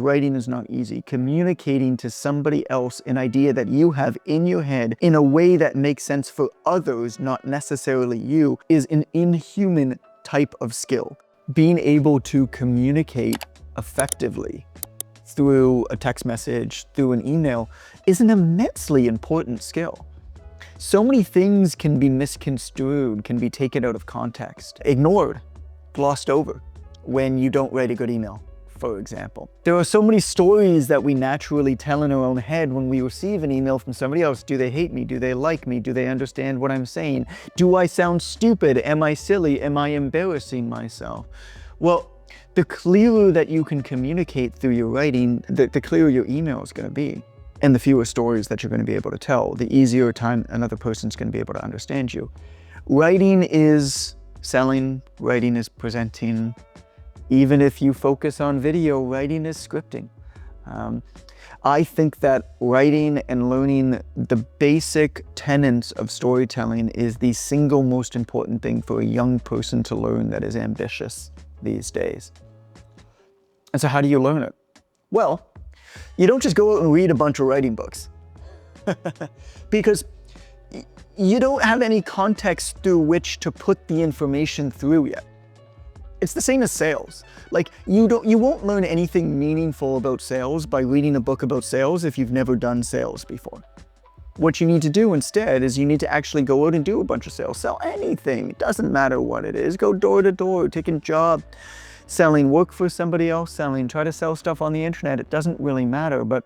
Writing is not easy. Communicating to somebody else an idea that you have in your head in a way that makes sense for others, not necessarily you, is an inhuman type of skill. Being able to communicate effectively through a text message, through an email, is an immensely important skill. So many things can be misconstrued, can be taken out of context, ignored, glossed over when you don't write a good email, for example. There are so many stories that we naturally tell in our own head when we receive an email from somebody else. Do they hate me? Do they like me? Do they understand what I'm saying? Do I sound stupid? Am I silly? Am I embarrassing myself? Well, the clearer that you can communicate through your writing, the clearer your email is going to be. And the fewer stories that you're going to be able to tell, the easier time another person's going to be able to understand you. Writing is selling, writing is presenting. Even if you focus on video, writing is scripting. I think that writing and learning the basic tenets of storytelling is the single most important thing for a young person to learn that is ambitious these days. And so how do you learn it? Well, you don't just go out and read a bunch of writing books because you don't have any context through which to put the information through yet. It's the same as sales. Like you won't learn anything meaningful about sales by reading a book about sales if you've never done sales before. What you need to do instead is you need to actually go out and do a bunch of sales. Sell anything. It doesn't matter what it is. Go door to door, take a job, selling, work for somebody else selling, try to sell stuff on the internet. It doesn't really matter, but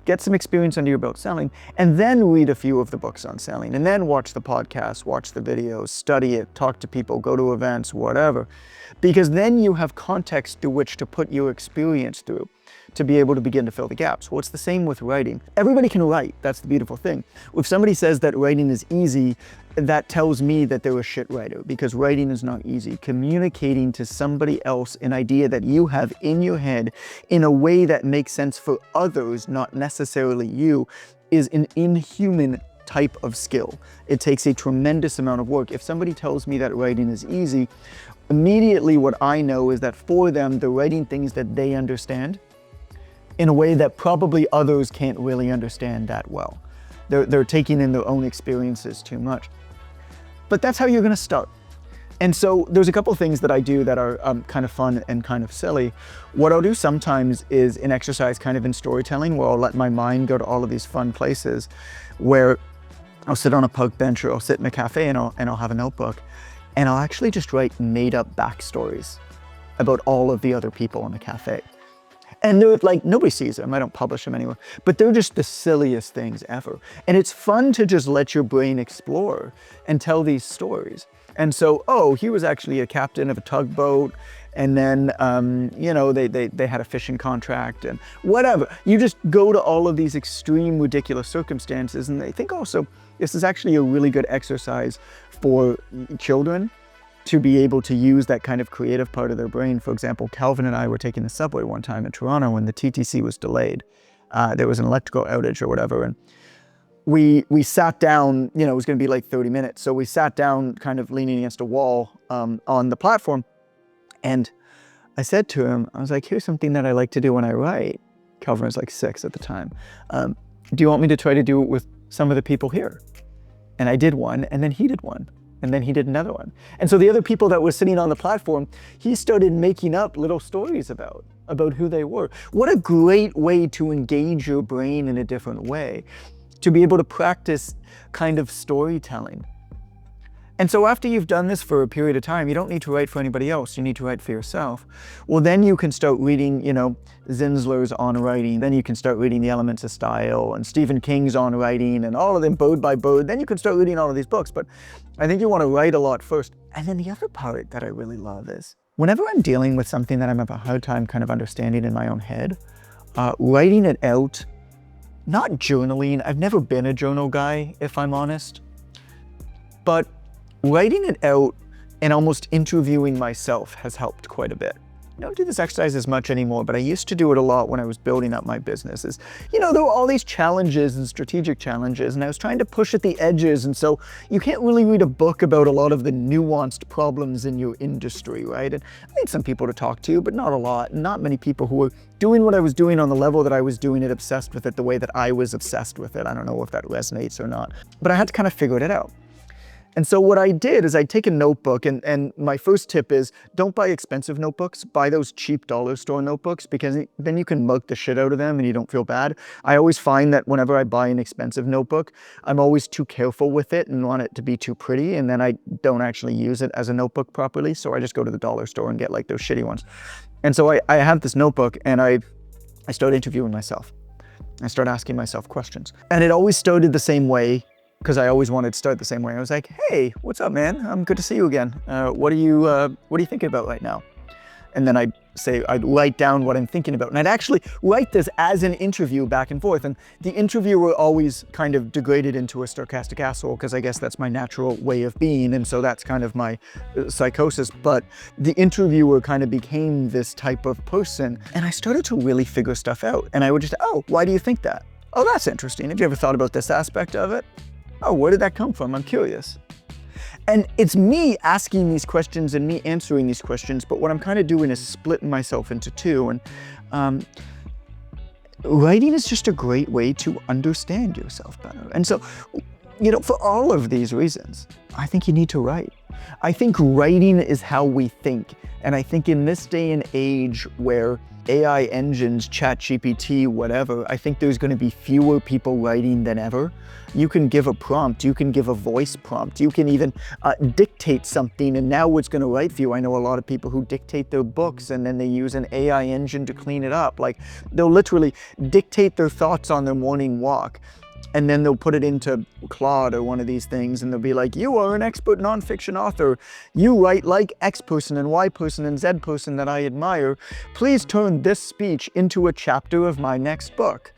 get some experience under your belt selling, and then read a few of the books on selling, and then watch the podcasts, watch the videos, study it, talk to people, go to events, whatever. Because then you have context through which to put your experience through to be able to begin to fill the gaps. Well, it's the same with writing. Everybody can write. That's the beautiful thing. If somebody says that writing is easy, that tells me that they're a shit writer, because writing is not easy. Communicating to somebody else an idea that you have in your head in a way that makes sense for others, not necessarily you, is an inhuman type of skill. It takes a tremendous amount of work. If somebody tells me that writing is easy, immediately what I know is that for them, they're writing things that they understand in a way that probably others can't really understand that well. They're taking in their own experiences too much. But that's how you're going to start. And so there's a couple of things that I do that are kind of fun and kind of silly. What I'll do sometimes is an exercise kind of in storytelling where I'll let my mind go to all of these fun places where I'll sit on a park bench or I'll sit in a cafe and I'll have a notebook and I'll actually just write made up backstories about all of the other people in the cafe. And they're like, nobody sees them, I don't publish them anywhere, but they're just the silliest things ever. And it's fun to just let your brain explore and tell these stories. And so, oh, he was actually a captain of a tugboat, and then, you know, they had a fishing contract and whatever. You just go to all of these extreme, ridiculous circumstances. And I think also this is actually a really good exercise for children to be able to use that kind of creative part of their brain. For example, Calvin and I were taking the subway one time in Toronto when the TTC was delayed. There was an electrical outage or whatever. And we sat down, you know, it was gonna be like 30 minutes. So we sat down kind of leaning against a wall on the platform. And I said to him, I was like, here's something that I like to do when I write. Calvin was like 6 at the time. Do you want me to try to do it with some of the people here? And I did one, and then he did one. And then he did another one. And so the other people that were sitting on the platform, he started making up little stories about who they were. What a great way to engage your brain in a different way, to be able to practice kind of storytelling. And so after you've done this for a period of time, you don't need to write for anybody else, you need to write for yourself. Well, then you can start reading, you know, Zinsler's On Writing, then you can start reading The Elements of Style and Stephen King's On Writing and all of them Bird by Bird. Then you can start reading all of these books, but I think you want to write a lot first. And then the other part that I really love is, whenever I'm dealing with something that I'm having a hard time kind of understanding in my own head, writing it out, not journaling. I've never been a journal guy, if I'm honest, but writing it out and almost interviewing myself has helped quite a bit. I don't do this exercise as much anymore, but I used to do it a lot when I was building up my businesses. You know, there were all these challenges and strategic challenges, and I was trying to push at the edges, and so you can't really read a book about a lot of the nuanced problems in your industry, right? And I need some people to talk to, but not a lot. Not many people who were doing what I was doing on the level that I was doing it, obsessed with it the way that I was obsessed with it. I don't know if that resonates or not, but I had to kind of figure it out. And so what I did is I'd take a notebook, and my first tip is don't buy expensive notebooks, buy those cheap dollar store notebooks, because then you can mug the shit out of them and you don't feel bad. I always find that whenever I buy an expensive notebook, I'm always too careful with it and want it to be too pretty, and then I don't actually use it as a notebook properly, so I just go to the dollar store and get like those shitty ones. And so I have this notebook, and I start interviewing myself. I start asking myself questions. And it always started the same way, because I always wanted to start the same way. I was like, hey, what's up, man? Good to see you again. What are you thinking about right now? And then I'd write down what I'm thinking about. And I'd actually write this as an interview back and forth. And the interviewer always kind of degraded into a sarcastic asshole, because I guess that's my natural way of being. And so that's kind of my psychosis. But the interviewer kind of became this type of person. And I started to really figure stuff out. And I would just, oh, why do you think that? Oh, that's interesting. Have you ever thought about this aspect of it? Oh, where did that come from? I'm curious. And it's me asking these questions and me answering these questions, but what I'm kind of doing is splitting myself into two. And writing is just a great way to understand yourself better. And so, you know, for all of these reasons, I think you need to write. I think writing is how we think. And I think in this day and age where AI engines, ChatGPT, whatever, I think there's going to be fewer people writing than ever. You can give a prompt, you can give a voice prompt, you can even dictate something, and now it's going to write for you. I know a lot of people who dictate their books and then they use an AI engine to clean it up. Like, they'll literally dictate their thoughts on their morning walk, and then they'll put it into Claude or one of these things, and they'll be like, you are an expert nonfiction author. You write like X person and Y person and Z person that I admire. Please turn this speech into a chapter of my next book.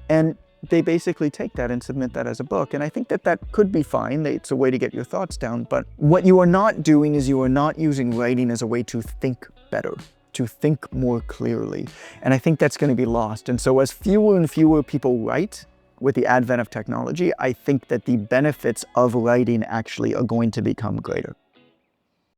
And they basically take that and submit that as a book. And I think that that could be fine. It's a way to get your thoughts down. But what you are not doing is you are not using writing as a way to think better, to think more clearly. And I think that's going to be lost. And so as fewer and fewer people write, with the advent of technology, I think that the benefits of writing actually are going to become greater.